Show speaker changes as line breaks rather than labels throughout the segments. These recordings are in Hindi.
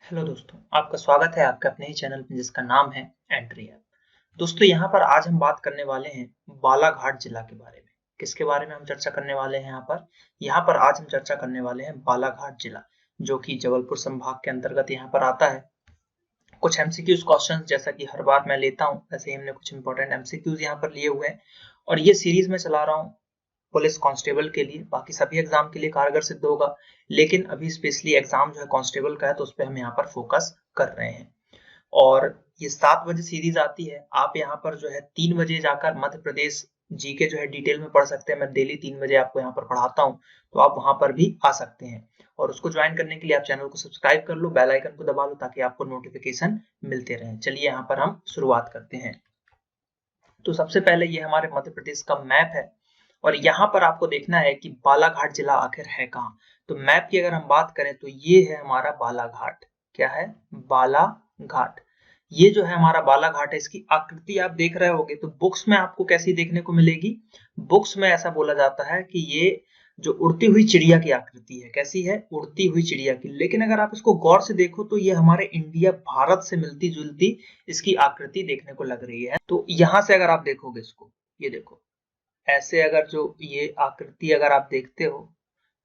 हेलो दोस्तों, आपका स्वागत है आपके अपने ही चैनल में जिसका नाम है एंट्री ऐप। दोस्तों, यहाँ पर आज हम बात करने वाले हैं बालाघाट जिला के बारे में। किसके बारे में हम चर्चा करने वाले हैं यहाँ पर आज हम चर्चा करने वाले हैं बालाघाट जिला, जो कि जबलपुर संभाग के अंतर्गत यहाँ पर आता है। कुछ एमसीक्यूज क्वेश्चंस जैसा कि हर बार मैं लेता हूँ, वैसे ही हमने कुछ इंपॉर्टेंट एमसीक्यूज यहाँ पर लिए हुए हैं और ये सीरीज में चला रहा हूँ पुलिस कांस्टेबल के लिए। बाकी सभी एग्जाम के लिए कारगर सिद्ध होगा, लेकिन अभी स्पेशली एग्जाम जो है कांस्टेबल का है तो उस पर हम यहाँ पर फोकस कर रहे हैं। और ये 7 बजे सीरीज आती है। आप यहाँ पर जो है 3 बजे जाकर मध्य प्रदेश जीके जो है डिटेल में पढ़ सकते हैं। मैं डेली 3 बजे आपको यहाँ पर पढ़ाता हूँ, तो आप वहां पर भी आ सकते हैं। और उसको ज्वाइन करने के लिए आप चैनल को सब्सक्राइब कर लो, बेल आइकन को दबा लो ताकि आपको नोटिफिकेशन मिलते रहे। चलिए यहाँ पर हम शुरुआत करते हैं। तो सबसे पहले ये हमारे मध्य प्रदेश का मैप है और यहाँ पर आपको देखना है कि बालाघाट जिला आखिर है कहाँ। तो मैप की अगर हम बात करें तो ये है हमारा बालाघाट। क्या है? बालाघाट। ये जो है हमारा बालाघाट है। इसकी आकृति आप देख रहे होंगे तो बुक्स में आपको कैसी देखने को मिलेगी? बुक्स में ऐसा बोला जाता है कि ये जो उड़ती हुई चिड़िया की आकृति है। कैसी है? उड़ती हुई चिड़िया की। लेकिन अगर आप इसको गौर से देखो तो ये हमारे इंडिया भारत से मिलती जुलती इसकी आकृति देखने को लग रही है। तो यहाँ से अगर आप देखोगे इसको, ये देखो ऐसे, अगर जो ये आकृति अगर आप देखते हो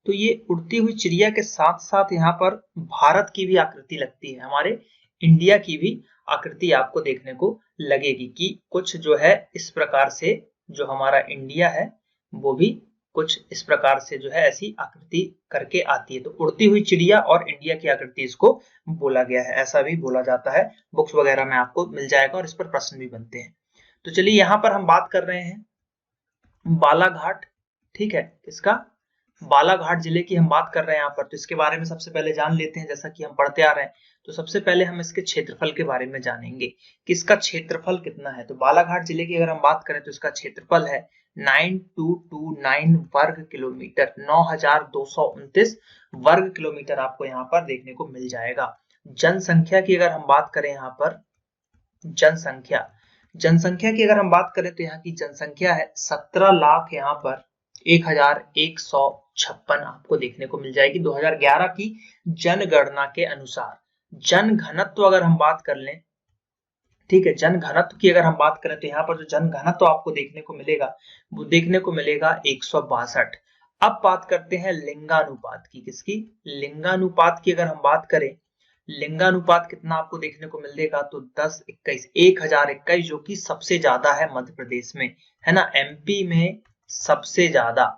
तो ये उड़ती हुई चिड़िया के साथ साथ यहाँ पर भारत की भी आकृति लगती है, हमारे इंडिया की भी आकृति आपको देखने को लगेगी कि कुछ जो है इस प्रकार से जो हमारा इंडिया है वो भी कुछ इस प्रकार से जो है ऐसी आकृति करके आती है। तो उड़ती हुई चिड़िया और इंडिया की आकृति इसको बोला गया है, ऐसा भी बोला जाता है। बुक्स वगैरह में आपको मिल जाएगा और इस पर प्रश्न भी बनते हैं। तो चलिए यहाँ पर हम बात कर रहे हैं बालाघाट। ठीक है, इसका बालाघाट जिले की हम बात कर रहे हैं यहाँ पर। तो इसके बारे में सबसे पहले जान लेते हैं, जैसा कि हम पढ़ते आ रहे हैं। तो सबसे पहले हम इसके क्षेत्रफल के बारे में जानेंगे कि इसका क्षेत्रफल कितना है। तो बालाघाट जिले की अगर हम बात करें तो इसका क्षेत्रफल है 9229 वर्ग किलोमीटर। 9229 वर्ग किलोमीटर आपको यहाँ पर देखने को मिल जाएगा। जनसंख्या की अगर हम बात करें यहाँ पर, जनसंख्या जनसंख्या की अगर हम बात करें तो यहाँ की जनसंख्या है 17 लाख यहाँ पर 1156 आपको देखने को मिल जाएगी 2011 की जनगणना के अनुसार। जन घनत्व अगर हम बात कर लें, ठीक है, जन घनत्व की अगर हम बात करें तो यहाँ पर जो जन घनत्व आपको देखने को मिलेगा वो देखने को मिलेगा 162। अब बात करते हैं लिंगानुपात की। किसकी? लिंगानुपात की अगर हम बात करें, लिंगानुपात कितना आपको देखने को मिलेगा तो 1021 1021, जो कि सबसे ज्यादा है मध्य प्रदेश में, है ना। एमपी में सबसे ज्यादा,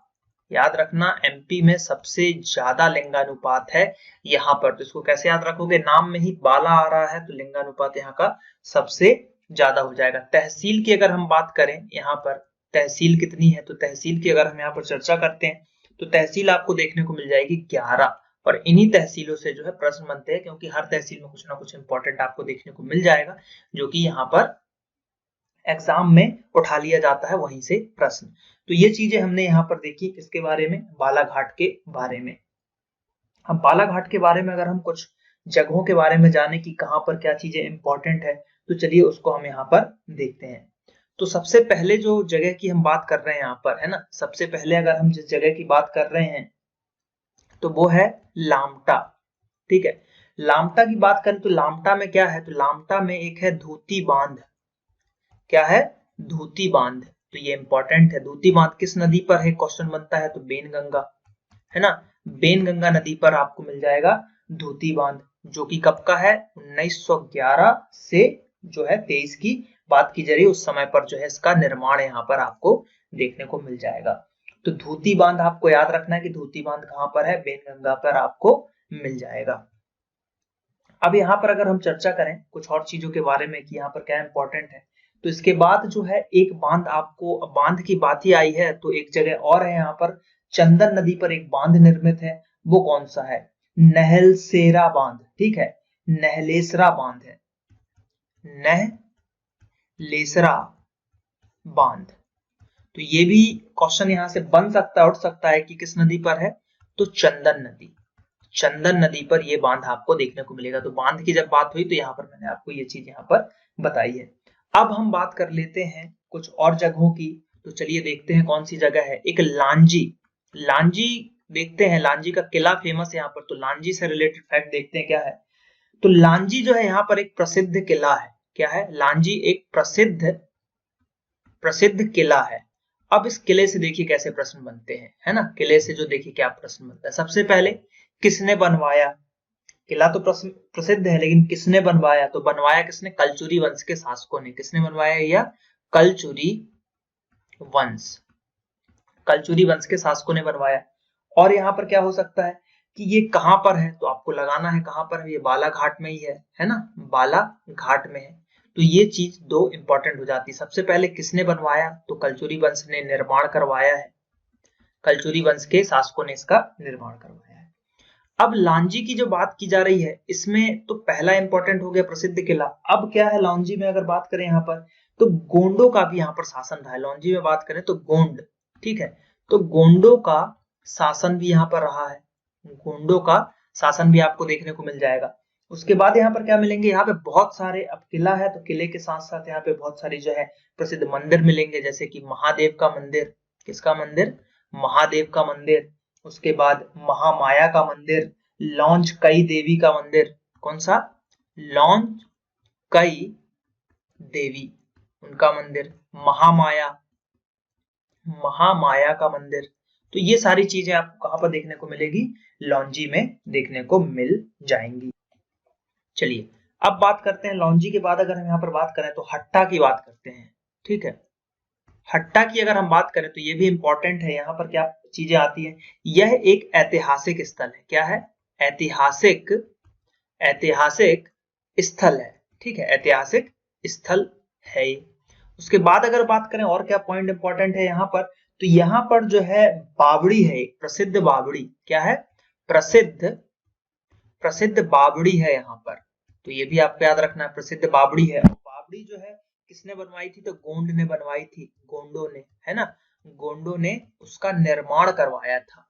याद रखना, एमपी में सबसे ज्यादा लिंगानुपात है यहाँ पर। तो इसको कैसे याद रखोगे? नाम में ही बाला आ रहा है तो लिंगानुपात यहाँ का सबसे ज्यादा हो जाएगा। तहसील की अगर हम बात करें यहाँ पर, तहसील कितनी है तो तहसील की अगर हम यहाँ पर चर्चा करते हैं तो तहसील आपको देखने को मिल जाएगी 11। और इन्हीं तहसीलों से जो है प्रश्न बनते हैं, क्योंकि हर तहसील में कुछ ना कुछ इंपॉर्टेंट आपको देखने को मिल जाएगा जो कि यहाँ पर एग्जाम में उठा लिया जाता है वहीं से प्रश्न। तो ये चीजें हमने यहाँ पर देखी किसके बारे में? बालाघाट के बारे में। हम बालाघाट के बारे में अगर हम कुछ जगहों के बारे में जाने कि कहाँ पर क्या चीजें इंपॉर्टेंट है तो चलिए उसको हम यहाँ पर देखते हैं। तो सबसे पहले जो जगह की हम बात कर रहे हैं यहाँ पर, है ना, सबसे पहले अगर हम जिस जगह की बात कर रहे हैं तो वो है लामटा। ठीक है, लामटा की बात करें तो लामटा में क्या है? तो लामटा में एक है धूती बांध। क्या है? धूती बांध। तो ये इंपॉर्टेंट है। धूती बांध किस नदी पर है? क्वेश्चन बनता है तो बेनगंगा, है ना। बेनगंगा नदी पर आपको मिल जाएगा धूती बांध, जो कि कब का है? 1911 से जो है 23 की बात की जा रही है। उस समय पर जो है इसका निर्माण यहाँ पर आपको देखने को मिल जाएगा। तो धूती बांध आपको याद रखना है कि धूती बांध कहाँ पर है? बेनगंगा पर आपको मिल जाएगा। अब यहाँ पर अगर हम चर्चा करें कुछ और चीजों के बारे में कि यहाँ पर क्या इंपॉर्टेंट है, तो इसके बाद जो है एक बांध, आपको बांध की बात ही आई है तो एक जगह और है यहाँ पर, चंदन नदी पर एक बांध निर्मित है। वो कौन सा है? नहलसेरा बांध। ठीक है, नहलेसरा बांध है, नहलेसरा बांध। तो ये भी क्वेश्चन यहाँ से बन सकता है, उठ सकता है कि किस नदी पर है? तो चंदन नदी, चंदन नदी पर ये बांध आपको देखने को मिलेगा। तो बांध की जब बात हुई तो यहाँ पर मैंने आपको ये चीज यहाँ पर बताई है। अब हम बात कर लेते हैं कुछ और जगहों की। तो चलिए देखते हैं कौन सी जगह है। एक लांजी, लांजी देखते हैं। लांजी का किला फेमस है यहाँ पर, तो लांजी से रिलेटेड फैक्ट देखते हैं क्या है। तो लांजी जो है यहाँ पर एक प्रसिद्ध किला है। क्या है? लांजी एक प्रसिद्ध किला है। अब इस किले से देखिए कैसे प्रश्न बनते हैं, है ना। किले से जो देखिए क्या प्रश्न बनता है। सबसे पहले किसने बनवाया? किला तो प्रसिद्ध है, लेकिन किसने बनवाया? तो बनवाया किसने? कलचुरी वंश के शासकों ने। किसने बनवाया? यह कलचुरी वंश, कलचुरी वंश के शासकों ने बनवाया। और यहाँ पर क्या हो सकता है कि ये कहां पर है, तो आपको लगाना है कहां पर है। ये बालाघाट में ही है ना, बालाघाट में है। तो ये चीज दो इंपॉर्टेंट हो जाती है। सबसे पहले किसने बनवाया? तो कलचुरी वंश ने निर्माण करवाया है, कलचुरी वंश के शासकों ने इसका निर्माण करवाया है। अब लांजी की जो बात की जा रही है, इसमें तो पहला इंपॉर्टेंट हो गया प्रसिद्ध किला। अब क्या है लांजी में, अगर बात करें यहाँ पर, तो गोंडों का भी यहाँ पर शासन रहा है। लांजी में बात करें तो गोंड, ठीक है, तो गोंडों का शासन भी यहाँ पर रहा है। गोंडों का शासन भी आपको देखने को मिल जाएगा। उसके बाद यहाँ पर क्या मिलेंगे? यहाँ पे बहुत सारे, अब किला है तो किले के साथ साथ यहाँ पे बहुत सारी जो है प्रसिद्ध मंदिर मिलेंगे, जैसे कि महादेव का मंदिर। किसका मंदिर? महादेव का मंदिर। उसके बाद महामाया का मंदिर, लॉन्च कई देवी का मंदिर। कौन सा? लॉन्च कई देवी, उनका मंदिर। महामाया, महामाया का मंदिर। तो ये सारी चीजें आपको कहां पर देखने को मिलेगी? लॉन्जी में देखने को मिल जाएंगी। चलिए अब बात करते हैं लॉन्जी के बाद अगर हम यहाँ पर बात करें तो हट्टा की बात करते हैं, ठीक है। हट्टा की अगर हम बात करें तो ये भी इंपॉर्टेंट है। यहाँ पर क्या चीजें आती है? यह एक ऐतिहासिक स्थल है। क्या है? ऐतिहासिक स्थल है, ठीक है, ऐतिहासिक स्थल है ये। उसके बाद अगर बात करें और क्या पॉइंट इंपॉर्टेंट है यहाँ पर, तो यहाँ पर जो है बावड़ी है, एक प्रसिद्ध बावड़ी। क्या है? प्रसिद्ध बावड़ी है यहाँ पर। तो ये भी आपको याद रखना है, प्रसिद्ध बावड़ी है। बावड़ी जो है किसने बनवाई थी? तो गोंड ने बनवाई थी, गोंडों ने, है ना। गोंडों ने उसका निर्माण करवाया था,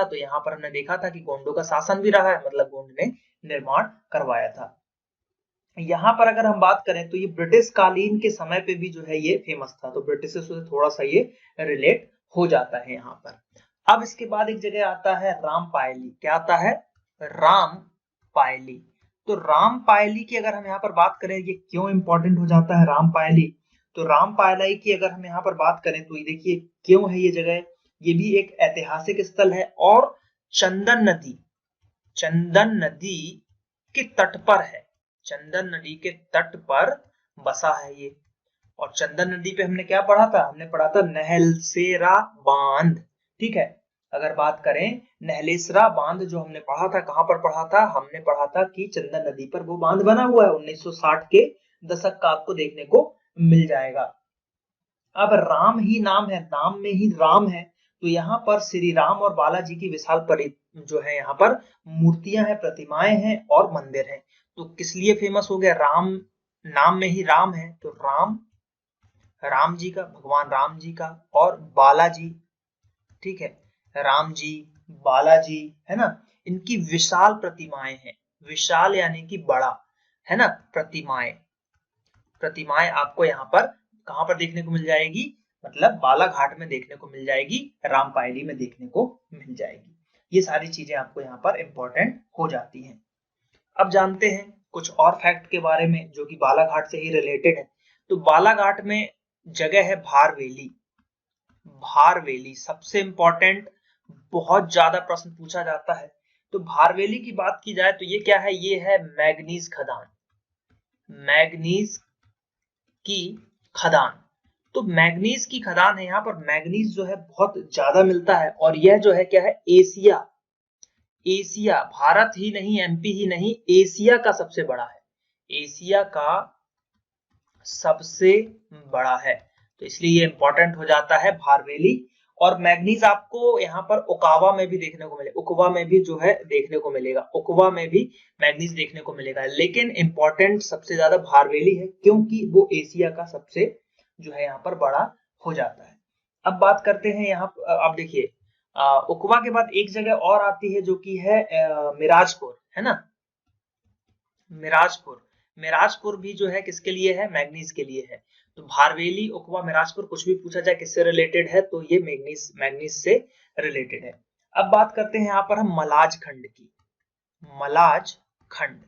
तो यहाँ पर हमने देखा था कि गोंडों का शासन भी रहा है, मतलब गोंड ने निर्माण करवाया था। यहाँ पर अगर हम बात करें तो ये ब्रिटिश कालीन के समय पे भी जो है ये फेमस था, तो ब्रिटिश से थोड़ा सा ये रिलेट हो जाता है यहाँ पर। अब इसके बाद एक जगह आता है रामपायली। क्या आता है? रामपायली। तो रामपायली की अगर हम यहाँ पर बात करें, ये क्यों इंपॉर्टेंट हो जाता है रामपायली? तो रामपायली की अगर हम यहाँ पर बात करें तो ये देखिए क्यों है ये जगह। ये भी एक ऐतिहासिक स्थल है और चंदन नदी के तट पर है, चंदन नदी के तट पर बसा है ये। और चंदन नदी पे हमने क्या पढ़ा था? हमने पढ़ा था नहलसेरा बांध, ठीक है। अगर बात करें नहलेसरा बांध जो हमने पढ़ा था, कहां पर पढ़ा था? हमने पढ़ा था कि चंदन नदी पर वो बांध बना हुआ है, 1960 के दशक का आपको देखने को मिल जाएगा। अब राम ही नाम है, नाम में ही राम है, तो यहाँ पर श्री राम और बालाजी की विशाल जो है यहाँ पर मूर्तियां हैं, प्रतिमाएं हैं और मंदिर हैं। तो किस लिए फेमस हो गया? राम, नाम में ही राम है, तो राम जी का, भगवान राम जी का, और बालाजी, ठीक है, राम जी, बालाजी, है ना, इनकी विशाल प्रतिमाएं हैं। विशाल यानी कि बड़ा, है ना। प्रतिमाएं आपको यहाँ पर कहां पर देखने को मिल जाएगी? मतलब बालाघाट में देखने को मिल जाएगी, रामपायली में देखने को मिल जाएगी। ये सारी चीजें आपको यहाँ पर इंपॉर्टेंट हो जाती हैं। अब जानते हैं कुछ और फैक्ट के बारे में जो कि बालाघाट से ही रिलेटेड है। तो बालाघाट में जगह है भारवेली। भारवेली सबसे इंपॉर्टेंट, बहुत ज्यादा प्रश्न पूछा जाता है। तो भारवेली की बात की जाए तो ये क्या है? ये है मैग्नीज खदान, मैग्नीज की खदान। तो मैग्नीज की खदान है। यहाँ पर मैग्नीज जो है बहुत ज्यादा मिलता है और यह जो है क्या है? एशिया, भारत ही नहीं, एमपी ही नहीं, एशिया का सबसे बड़ा है, एशिया का सबसे बड़ा है। तो इसलिए ये इंपॉर्टेंट हो जाता है भारवेली। और मैग्नीज आपको यहाँ पर ओकावा में भी देखने को मिलेगा, उकवा में भी जो है देखने को मिलेगा, उकवा में भी मैग्नीज देखने को मिलेगा। लेकिन इंपॉर्टेंट सबसे ज्यादा भारवेली है क्योंकि वो एशिया का सबसे जो है यहाँ पर बड़ा हो जाता है। अब बात करते हैं यहाँ, आप देखिए उकवा के बाद एक जगह और आती है जो कि है मिराजपुर, है ना। मिराजपुर भी जो है किसके लिए है? मैग्नीज के लिए है। तो भारवेली, उकवा, मिराजपुर कुछ भी पूछा जाए किससे रिलेटेड है तो ये मैग्नीज से रिलेटेड है। अब बात करते हैं यहाँ पर हम मलाज खंड की। मलाज खंड।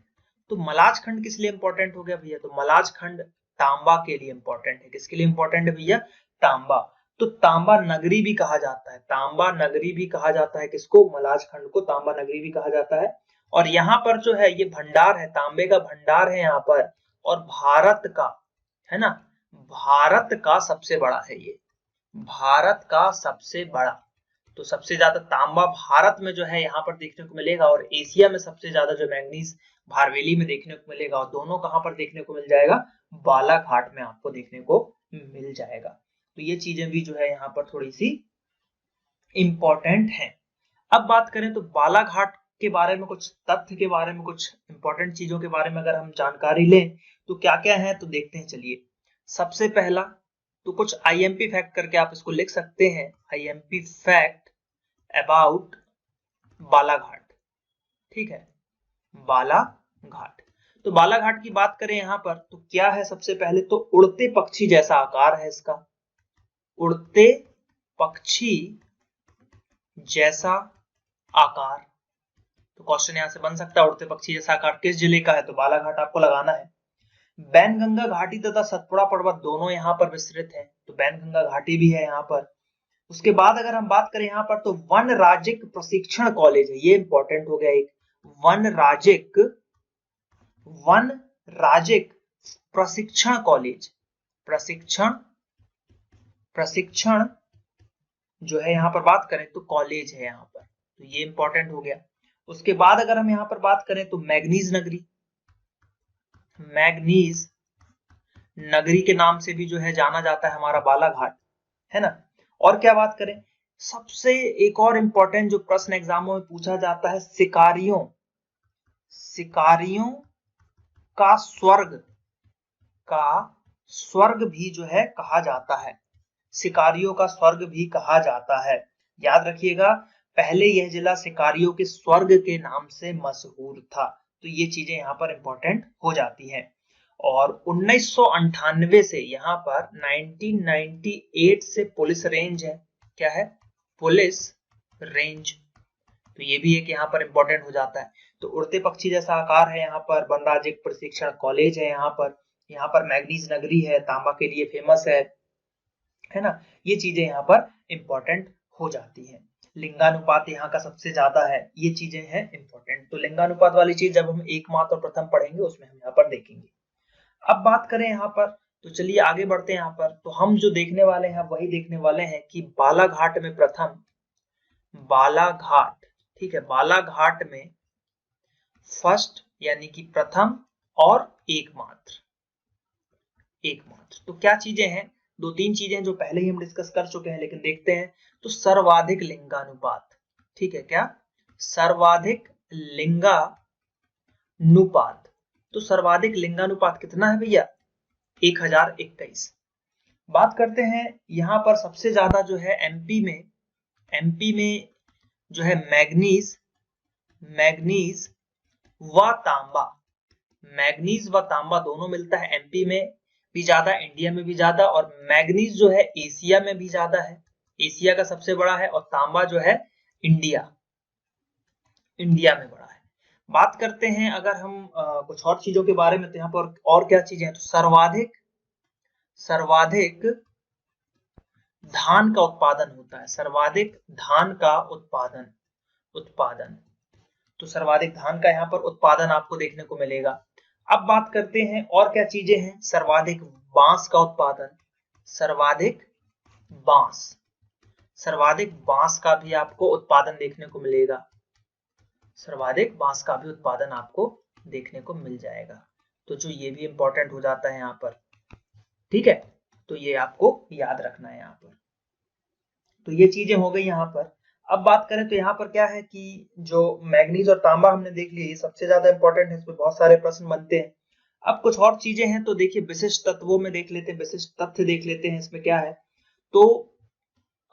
तो मलाज खंड किस लिए इंपॉर्टेंट हो गया भैया? तो मलाज खंड तांबा के लिए इंपॉर्टेंट है। किसके लिए इंपॉर्टेंट है भैया? तांबा। तो तांबा नगरी भी कहा जाता है, तांबा नगरी भी कहा जाता है किसको? मलाज खंड को तांबा नगरी भी कहा जाता है। और यहाँ पर जो है ये भंडार है, तांबे का भंडार है यहाँ पर, और भारत का, है ना, भारत का सबसे बड़ा है ये, भारत का सबसे बड़ा। तो सबसे ज्यादा तांबा भारत में जो है यहाँ पर देखने को मिलेगा, और एशिया में सबसे ज्यादा जो मैग्नीज भारवेली में देखने को मिलेगा। और दोनों कहां पर देखने को मिल जाएगा? बालाघाट में आपको देखने को मिल जाएगा। तो ये चीजें भी जो है यहाँ पर थोड़ी सी इंपॉर्टेंट है। अब बात करें तो बालाघाट के बारे में, कुछ तथ्य के बारे में, कुछ इंपॉर्टेंट चीजों के बारे में अगर हम जानकारी लें तो क्या क्या है, तो देखते हैं। चलिए, सबसे पहला तो कुछ आईएमपी फैक्ट करके आप इसको लिख सकते हैं, आईएमपी फैक्ट अबाउट बालाघाट। ठीक है, बालाघाट। तो बालाघाट की बात करें यहां पर तो क्या है? सबसे पहले तो उड़ते पक्षी जैसा आकार है इसका, उड़ते पक्षी जैसा आकार। तो क्वेश्चन यहां से बन सकता है, उड़ते पक्षी जैसा आकार किस जिले का है? तो बालाघाट आपको लगाना है। बैनगंगा घाटी तथा सतपुड़ा पर्वत दोनों यहाँ पर विस्तृत है, तो बैनगंगा घाटी भी है यहाँ पर। उसके बाद अगर हम बात करें यहाँ पर तो वन राज्यिक प्रशिक्षण कॉलेज है, ये इंपॉर्टेंट हो गया एक, वन राज्यिक प्रशिक्षण कॉलेज, प्रशिक्षण जो है यहाँ पर बात करें तो कॉलेज है यहाँ पर, तो ये इंपॉर्टेंट हो गया। उसके बाद अगर हम यहाँ पर बात करें तो मैग्नीज नगरी, मैग्नीज नगरी के नाम से भी जो है जाना जाता है हमारा बालाघाट, है ना। और क्या बात करें, सबसे एक और इंपॉर्टेंट जो प्रश्न एग्जामों में पूछा जाता है, शिकारियों, शिकारियों का स्वर्ग भी जो है कहा जाता है, शिकारियों का स्वर्ग भी कहा जाता है। याद रखिएगा, पहले यह जिला शिकारियों के स्वर्ग के नाम से मशहूर था। तो ये चीजें यहाँ पर इंपॉर्टेंट हो जाती हैं। और 1998 से यहाँ पर 1998 से पुलिस रेंज है, क्या है? Police range. तो ये भी एक यहाँ पर इंपॉर्टेंट हो जाता है। तो उड़ते पक्षी जैसा आकार है यहाँ पर, वन राज्यिक प्रशिक्षण कॉलेज है यहाँ पर मैग्नीज नगरी है, तांबा के लिए फेमस है ना। ये चीजें यहाँ पर इंपॉर्टेंट हो जाती हैं। लिंगानुपात यहाँ का सबसे ज्यादा है, ये चीजें हैं इंपॉर्टेंट। तो लिंगानुपात वाली चीज जब हम एकमात्र और प्रथम पढ़ेंगे उसमें हम यहाँ पर देखेंगे। अब बात करें यहाँ पर तो चलिए आगे बढ़ते हैं। यहाँ पर तो हम जो देखने वाले हैं वही देखने वाले हैं कि बालाघाट में प्रथम, बालाघाट, ठीक है, बालाघाट में फर्स्ट यानी कि प्रथम और एकमात्र, एकमात्र। तो क्या चीजें हैं? दो तीन चीजें जो पहले ही हम डिस्कस कर चुके हैं, लेकिन देखते हैं। तो सर्वाधिक लिंगानुपात, ठीक है, क्या? सर्वाधिक लिंगानुपात। तो सर्वाधिक लिंगानुपात कितना है भैया? 1021। बात करते हैं यहां पर सबसे ज्यादा जो है एमपी में जो है मैग्नीज व तांबा, मैग्नीज व तांबा दोनों मिलता है। एमपी में भी ज्यादा, इंडिया में भी ज्यादा, और मैग्नीज जो है एशिया में भी ज्यादा है, एशिया का सबसे बड़ा है, और तांबा जो है इंडिया में बड़ा है। बात करते हैं अगर हम कुछ और चीजों के बारे में, तो यहाँ पर और क्या चीजें हैं? तो सर्वाधिक धान का उत्पादन होता है, सर्वाधिक धान का उत्पादन। तो सर्वाधिक धान का यहाँ पर उत्पादन आपको देखने को मिलेगा। अब बात करते हैं और क्या चीजें हैं? सर्वाधिक बांस का उत्पादन, सर्वाधिक बांस का भी आपको उत्पादन देखने को मिलेगा, सर्वाधिक बांस का भी उत्पादन आपको देखने को मिल जाएगा। तो जो ये भी इंपॉर्टेंट हो जाता है यहाँ पर, ठीक है। तो ये आपको याद रखना है यहाँ पर। तो ये चीजें हो गई यहाँ पर। अब बात करें तो यहाँ पर क्या है कि जो मैग्नीज और तांबा हमने देख लिया, ये सबसे ज्यादा इंपॉर्टेंट है, इसमें बहुत सारे प्रश्न बनते हैं। अब कुछ और चीजें हैं, तो देखिए विशिष्ट तत्वों में देख लेते हैं, विशिष्ट तथ्य देख लेते हैं इसमें क्या है। तो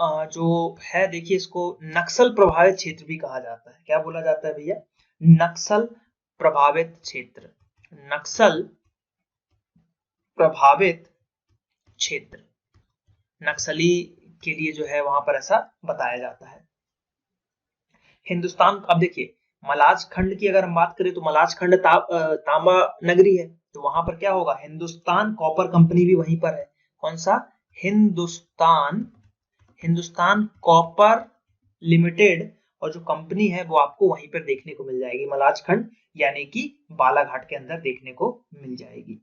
जो है देखिए, इसको नक्सल प्रभावित क्षेत्र भी कहा जाता है। क्या बोला जाता है भैया? नक्सल प्रभावित क्षेत्र, नक्सल प्रभावित क्षेत्र, नक्सली के लिए जो है वहां पर ऐसा बताया जाता है। हिंदुस्तान, अब देखिए मलाज खंड की अगर हम बात करें तो मलाज खंड तांबा नगरी है, तो वहां पर क्या होगा, हिंदुस्तान कॉपर कंपनी भी वहीं पर है। कौन सा, हिंदुस्तान कॉपर लिमिटेड, और जो कंपनी है वो आपको वहीं पर देखने को मिल जाएगी, मलाज खंड यानी कि बालाघाट के अंदर देखने को मिल जाएगी।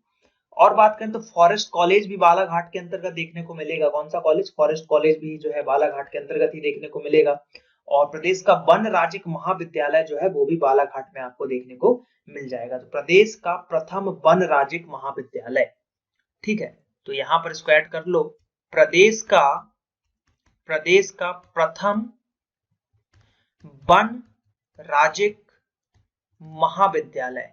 और बात करें तो फॉरेस्ट कॉलेज भी बालाघाट के अंतर्गत देखने को मिलेगा। कौन सा कॉलेज, फॉरेस्ट कॉलेज भी जो है बालाघाट के अंतर्गत ही देखने को मिलेगा। और प्रदेश का वन राज्यिक महाविद्यालय जो है वो भी बालाघाट में आपको देखने को मिल जाएगा। तो प्रदेश का प्रथम वन राज्यिक महाविद्यालय, ठीक है, तो यहां पर इसको ऐड कर लो, प्रदेश का प्रथम वन राज्यिक महाविद्यालय,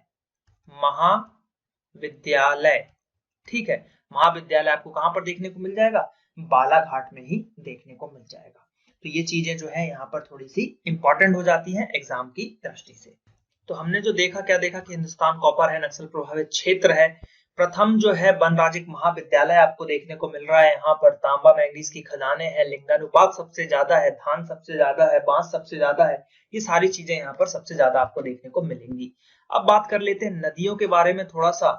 ठीक है, महाविद्यालय आपको कहां पर देखने को मिल जाएगा, बालाघाट में ही देखने को मिल जाएगा। तो ये चीजें जो है यहाँ पर थोड़ी सी इंपॉर्टेंट हो जाती हैं एग्जाम की दृष्टि से। तो हमने जो देखा, क्या देखा कि हिंदुस्तान कॉपर है, नक्सल प्रभावित क्षेत्र है, प्रथम जो है वन राज्यिक महाविद्यालय आपको देखने को मिल रहा है, यहाँ पर तांबा मैंगनीज की खदानें हैं, लिंगानुपात सबसे ज्यादा है, धान सबसे ज्यादा है, बांस सबसे ज्यादा है, ये सारी चीजें यहाँ पर सबसे ज्यादा आपको देखने को मिलेंगी। अब बात कर लेते हैं नदियों के बारे में थोड़ा सा,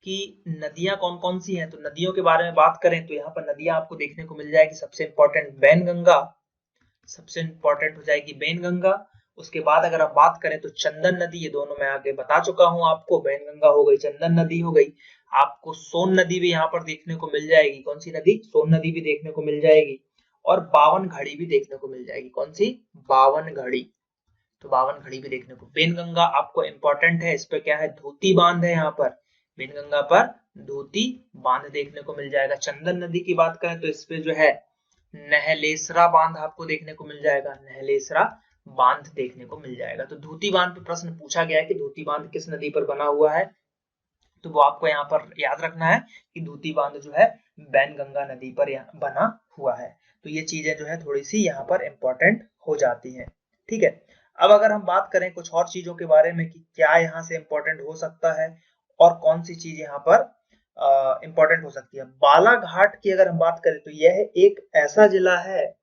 कि नदियां कौन कौन सी हैं। तो नदियों के बारे में बात करें तो यहाँ पर नदियां आपको देखने को मिल जाएगी, सबसे इंपॉर्टेंट बैनगंगा, सबसे इंपॉर्टेंट हो जाएगी बैनगंगा। उसके बाद अगर हम बात करें तो चंदन नदी, ये दोनों मैं आगे बता चुका हूं आपको, बैनगंगा हो गई, चंदन नदी हो गई। आपको सोन नदी भी यहाँ पर देखने को मिल जाएगी। कौन सी नदी, सोन नदी भी देखने को मिल जाएगी। और बावन घड़ी भी देखने को मिल जाएगी। कौन सी, बावन घड़ी, तो बावन घड़ी भी देखने को। बेनगंगा आपको इंपॉर्टेंट है, इस पे क्या है, धोती बांध है, यहाँ पर बेनगंगा पर धोती बांध देखने को मिल जाएगा। चंदन नदी की बात करें तो इस पे जो है नहलेसरा बांध आपको देखने को मिल जाएगा, नहलेसरा बांध देखने को मिल जाएगा। तो धोती बांध पे प्रश्न पूछा गया है कि धोती बांध किस नदी पर बना हुआ है, तो वो आपको यहाँ पर याद रखना है कि धोती बांध जो है बैनगंगा नदी पर बना हुआ है। तो ये चीजें जो है थोड़ी सी यहाँ पर इंपॉर्टेंट हो जाती हैं, ठीक है। अब अगर हम बात करें कुछ और चीजों के बारे में कि क्या यहाँ से इंपॉर्टेंट हो सकता है और कौन सी चीज यहाँ पर इंपॉर्टेंट हो सकती है। बालाघाट की अगर हम बात करें तो यह एक ऐसा जिला है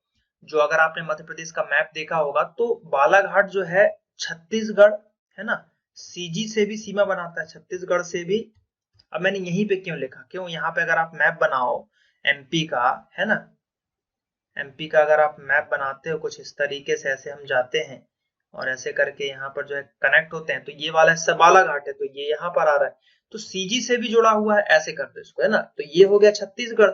जो, अगर आपने मध्य प्रदेश का मैप देखा होगा तो बालाघाट जो है छत्तीसगढ़, है ना, सीजी से भी सीमा बनाता है, छत्तीसगढ़ से भी। अब मैंने यहीं पे क्यों लिखा, क्यों यहाँ पे अगर आप मैप बनाओ एमपी का, है ना, एमपी का अगर आप मैप बनाते हो कुछ इस तरीके से, ऐसे हम जाते हैं और ऐसे करके यहाँ पर जो है कनेक्ट होते हैं, तो ये वाला हिस्सा बालाघाट है, तो ये यहाँ पर आ रहा है, तो सीजी से भी जुड़ा हुआ है, ऐसे कर दो इसको, है ना। तो ये हो गया छत्तीसगढ़,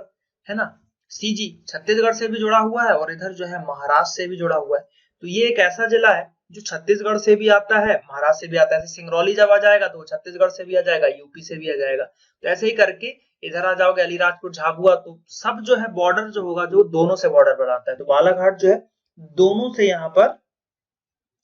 है ना, सीजी छत्तीसगढ़ से भी जुड़ा हुआ है और इधर जो है महाराष्ट्र से भी जुड़ा हुआ है। तो ये एक ऐसा जिला है जो छत्तीसगढ़ से भी आता है, महाराष्ट्र से भी आता है। सिंगरौली जब आ जाएगा तो छत्तीसगढ़ से भी आ जाएगा, यूपी से भी आ जाएगा। तो ऐसे ही करके इधर आ जाओगे अलीराजपुर, झाबुआ, तो सब जो है बॉर्डर जो होगा जो दोनों से बॉर्डर बनाता है। तो बालाघाट जो है दोनों से यहाँ पर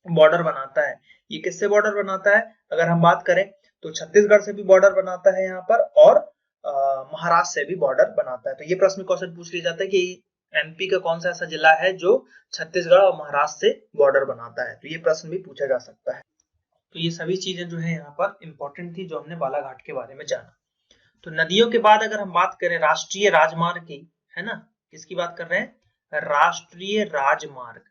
बॉर्डर बनाता है। ये किससे बॉर्डर बनाता है, अगर हम बात करें तो छत्तीसगढ़ से भी बॉर्डर बनाता है यहाँ पर, और महाराष्ट्र से भी बॉर्डर बनाता है। तो ये प्रश्न क्वेश्चन पूछ लिया जाता है कि एमपी का कौन सा ऐसा जिला है जो छत्तीसगढ़ और महाराष्ट्र से बॉर्डर बनाता है। तो ये प्रश्न भी पूछा जा सकता है। तो ये सभी चीजें जो है यहाँ पर इंपॉर्टेंट थी जो हमने बालाघाट के बारे में जाना। तो नदियों के बाद अगर हम बात करें राष्ट्रीय राजमार्ग की, है ना, किसकी बात कर रहे हैं, राष्ट्रीय राजमार्ग।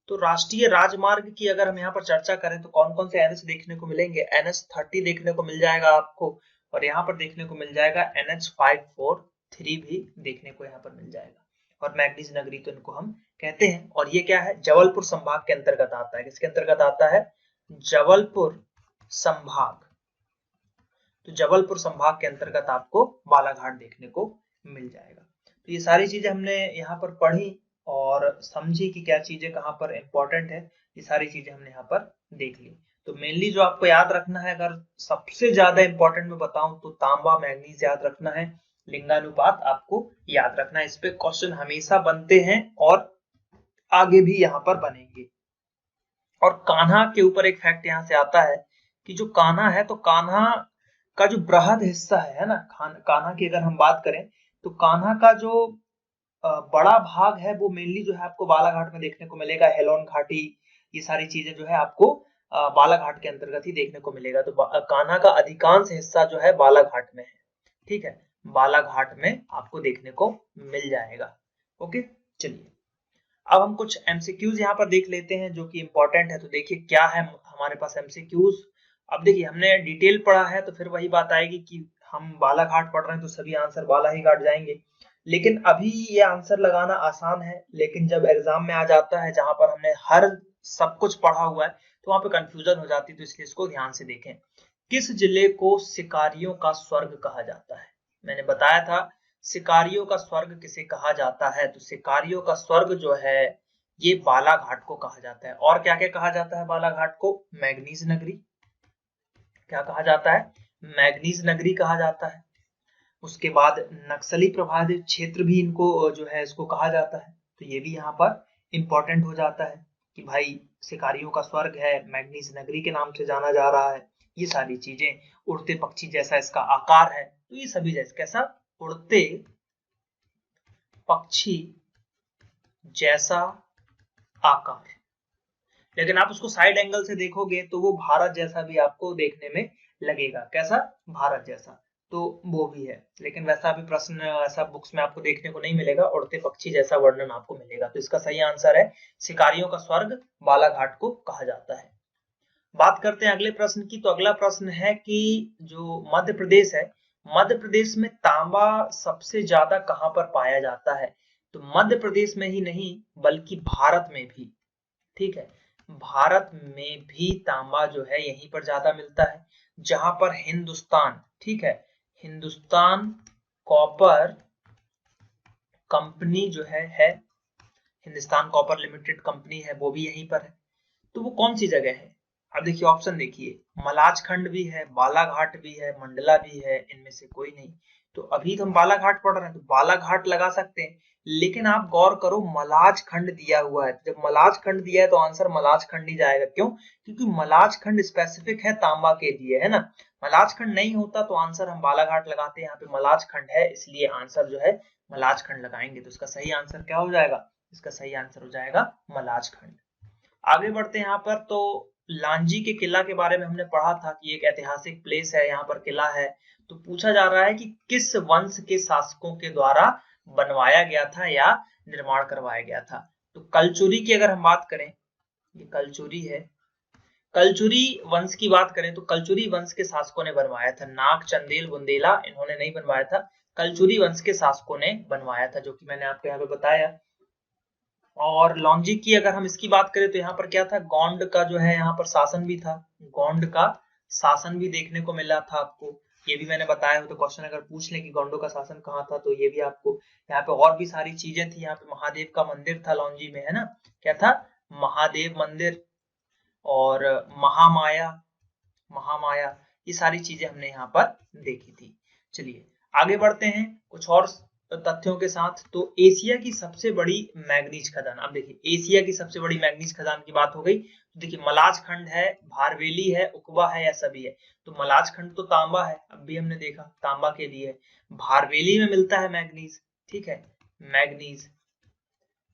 तो राष्ट्रीय राजमार्ग की अगर हम यहाँ पर चर्चा करें तो कौन कौन से एनएच देखने को मिलेंगे, NH30 देखने को मिल जाएगा आपको, और यहाँ पर देखने को मिल जाएगा NH543 भी देखने को यहाँ पर मिल जाएगा, और मैग्नीज नगरी तो इनको हम कहते हैं। और ये क्या है, जबलपुर संभाग के अंतर्गत आता है। किसके अंतर्गत आता है, जबलपुर संभाग। तो जबलपुर संभाग के अंतर्गत आपको बालाघाट देखने को मिल जाएगा। तो ये सारी चीजें हमने यहाँ पर पढ़ी और समझी कि क्या चीजें कहाँ पर इंपॉर्टेंट है, ये सारी चीजें हमने यहाँ पर देख ली। तो मेनली जो आपको याद रखना है, अगर सबसे ज्यादा इंपॉर्टेंट में बताऊं तो तांबा मैग्नीज याद रखना है, लिंगानुपात आपको याद रखना है। इस पे क्वेश्चन हमेशा बनते हैं और आगे भी यहाँ पर बनेंगे। और कान्हा के ऊपर एक फैक्ट यहाँ से आता है कि जो कान्हा है, तो कान्हा का जो बृहद हिस्सा है ना, कान्हा की अगर हम बात करें तो कान्हा का जो बड़ा भाग है वो मेनली जो है आपको बालाघाट में देखने को मिलेगा। हेलोन घाटी, ये सारी चीजें जो है आपको बालाघाट के अंतर्गत ही देखने को मिलेगा। तो कान्हा का अधिकांश हिस्सा जो है बालाघाट में है, ठीक है, बालाघाट में आपको देखने को मिल जाएगा। ओके, चलिए अब हम कुछ एमसीक्यूज यहाँ पर देख लेते हैं जो कि इंपॉर्टेंट है। तो देखिए क्या है हमारे पास MCQs। अब देखिए हमने डिटेल पढ़ा है तो फिर वही बात आएगी कि हम बालाघाट पढ़ रहे हैं तो सभी आंसर बाला ही घाट जाएंगे, लेकिन अभी ये आंसर लगाना आसान है, लेकिन जब एग्जाम में आ जाता है जहां पर हमने हर सब कुछ पढ़ा हुआ है तो वहां पे कंफ्यूजन हो जाती है, तो इसलिए इसको ध्यान से देखें। किस जिले को शिकारियों का स्वर्ग कहा जाता है? मैंने बताया था शिकारियों का स्वर्ग किसे कहा जाता है, तो शिकारियों का स्वर्ग जो है ये बालाघाट को कहा जाता है। और क्या क्या कहा जाता है बालाघाट को? मैग्नीज नगरी। क्या कहा जाता है? मैग्नीज नगरी कहा जाता है। उसके बाद नक्सली प्रभावित क्षेत्र भी इनको जो है इसको कहा जाता है, तो ये भी यहाँ पर इंपॉर्टेंट हो जाता है कि भाई शिकारियों का स्वर्ग है, मैग्नीज नगरी के नाम से जाना जा रहा है। ये सारी चीजें, उड़ते पक्षी जैसा इसका आकार है, तो ये सभी जैसे कैसा? उड़ते पक्षी जैसा आकार। लेकिन आप उसको साइड एंगल से देखोगे तो वो भारत जैसा भी आपको देखने में लगेगा। कैसा? भारत जैसा, तो वो भी है, लेकिन वैसा भी प्रश्न ऐसा बुक्स में आपको देखने को नहीं मिलेगा, उड़ते पक्षी जैसा वर्णन आपको मिलेगा। तो इसका सही आंसर है शिकारियों का स्वर्ग बालाघाट को कहा जाता है। बात करते हैं अगले प्रश्न की। तो अगला प्रश्न है कि जो मध्य प्रदेश है, मध्य प्रदेश में तांबा सबसे ज्यादा कहां पर पाया जाता है? तो मध्य प्रदेश में ही नहीं बल्कि भारत में भी, ठीक है, भारत में भी तांबा जो है यहीं पर ज्यादा मिलता है, जहां पर हिंदुस्तान, ठीक है, हिंदुस्तान कॉपर कंपनी जो है हिंदुस्तान कॉपर लिमिटेड कंपनी है, वो भी यहीं पर है। तो वो कौन सी जगह है? अब देखिए ऑप्शन देखिए, मलाजखंड भी है, बालाघाट भी है, मंडला भी है, इनमें से कोई नहीं। तो अभी तो हम बालाघाट पढ़ रहे हैं तो बालाघाट लगा सकते हैं, लेकिन आप गौर करो मलाजखंड दिया हुआ है, जब मलाजखंड दिया है तो आंसर मलाजखंड ही जाएगा। क्यों? क्योंकि मलाजखंड स्पेसिफिक है तांबा के लिए, है ना। मलाजखंड नहीं होता तो आंसर हम बालाघाट लगाते हैं, यहाँ पे मलाजखंड है इसलिए आंसर जो है मलाजखंड लगाएंगे। तो इसका सही आंसर क्या हो जाएगा? इसका सही आंसर हो जाएगा मलाजखंड। आगे बढ़ते हैं यहाँ पर। तो लांजी के किला के बारे में हमने पढ़ा था कि एक ऐतिहासिक प्लेस है, यहाँ पर किला है। तो पूछा जा रहा है कि किस वंश के शासकों के द्वारा बनवाया गया था या निर्माण करवाया गया था? तो कलचुरी की अगर हम बात करें, ये कलचुरी है, कलचुरी वंश की बात करें तो कलचुरी वंश के शासकों ने बनवाया था। नाग, चंदेल, बुंदेला इन्होंने नहीं बनवाया था, कलचुरी वंश के शासकों ने बनवाया था, जो कि मैंने आपको यहाँ पे बताया। और लॉन्जी की अगर हम इसकी बात करें तो यहाँ पर क्या था? गोंड का जो है यहाँ पर शासन भी था, गोंड का शासन भी देखने को मिला था आपको, ये भी मैंने बताया हो। तो क्वेश्चन अगर पूछ ले कि गोंडों का शासन कहाँ था तो ये भी आपको यहाँ पे, और भी सारी चीजें थी। यहाँ पे महादेव का मंदिर था लॉन्जी में, है ना। क्या था? महादेव मंदिर और महामाया, महामाया, ये सारी चीजें हमने यहाँ पर देखी थी। चलिए आगे बढ़ते हैं कुछ और तथ्यों के साथ। तो एशिया की सबसे बड़ी मैग्नीज खदान, अब देखिए एशिया की सबसे बड़ी मैग्नीज खदान की बात हो गई। तो देखिए मलाजखंड है, भारवेली है, उकवा है या सभी है? तो मलाजखंड तो तांबा है, अब भी हमने देखा तांबा के लिए। भारवेली में मिलता है मैग्नीज, ठीक है, मैग्नीज,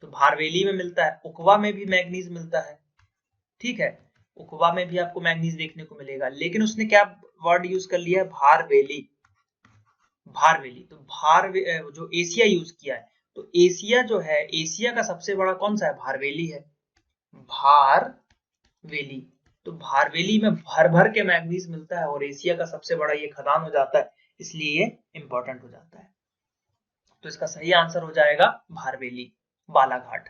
तो भारवेली में मिलता है। उकवा में भी मैग्नीज मिलता है, ठीक है, उकवा में भी आपको मैग्नीज देखने को मिलेगा, लेकिन उसने क्या वर्ड यूज कर लिया है? भारवेली, भारवेली। तो जो एशिया यूज किया है, तो एशिया जो है, एशिया का सबसे बड़ा कौन सा है? भारवेली है, भारवेली। तो भारवेली में भर भर के मैग्नीज मिलता है और एशिया का सबसे बड़ा ये खदान हो जाता है, इसलिए ये इंपॉर्टेंट हो जाता है। तो इसका सही आंसर हो जाएगा भारवेली, बालाघाट।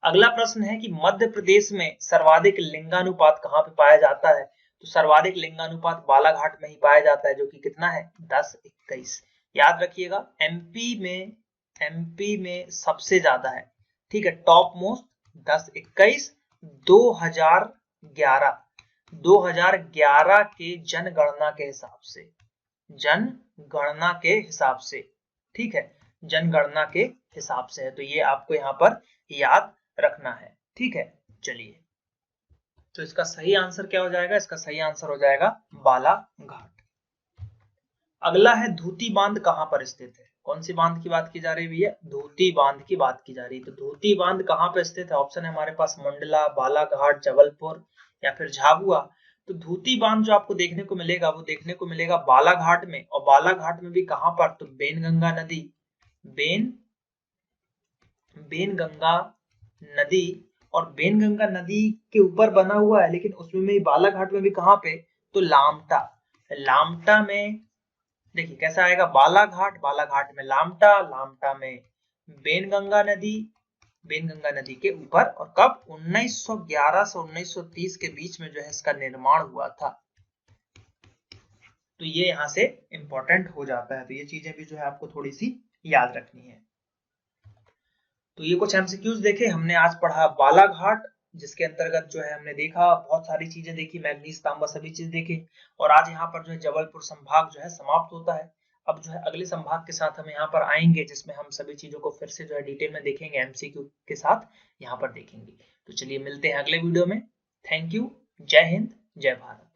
अगला प्रश्न है कि मध्य प्रदेश में सर्वाधिक लिंगानुपात कहां पे पाया जाता है? तो सर्वाधिक लिंगानुपात बालाघाट में ही पाया जाता है, जो कि कितना है? 10:21। याद रखिएगा एमपी में सबसे ज्यादा है, ठीक है, टॉप मोस्ट 10:21। 2011 के जनगणना के हिसाब से, जनगणना के हिसाब से, ठीक है, जनगणना के हिसाब से है। तो ये आपको यहाँ पर याद रखना है, ठीक है। चलिए तो इसका सही आंसर क्या हो जाएगा? इसका सही आंसर हो जाएगा बालाघाट। अगला है धूती बांध कहां पर स्थित है? कौन सी बांध की बात की जा रही है भैया? धूती बांध की बात की जा रही है। तो धूती बांध कहां पर स्थित है? ऑप्शन है हमारे पास मंडला, बालाघाट, जबलपुर या फिर झाबुआ। तो धूती बांध जो आपको देखने को मिलेगा वो देखने को मिलेगा बालाघाट में, और बालाघाट में भी कहां पर? तो बेनगंगा नदी, बेनगंगा नदी और बेनगंगा नदी के ऊपर बना हुआ है, लेकिन उसमें भी बालाघाट में भी कहाँ पे, तो लामटा। लामटा में देखिए कैसा आएगा, बालाघाट, बालाघाट में लामटा, लामटा में बेनगंगा नदी के ऊपर। और कब, 1911 से 1930 के बीच में जो है इसका निर्माण हुआ था। तो ये यहाँ से इंपॉर्टेंट हो जाता है, तो ये चीजें भी जो है आपको थोड़ी सी याद रखनी है। तो ये कुछ एमसीक्यूज देखे हमने, आज पढ़ा बालाघाट, जिसके अंतर्गत जो है हमने देखा बहुत सारी चीजें देखी, मैग्नीज तांबा सभी चीज देखे। और आज यहाँ पर जो है जबलपुर संभाग जो है समाप्त होता है। अब जो है अगले संभाग के साथ हम यहाँ पर आएंगे, जिसमें हम सभी चीजों को फिर से जो है डिटेल में देखेंगे, एमसीक्यू के साथ यहाँ पर देखेंगे। तो चलिए मिलते हैं अगले वीडियो में। Thank you. जय हिंद, जय भारत।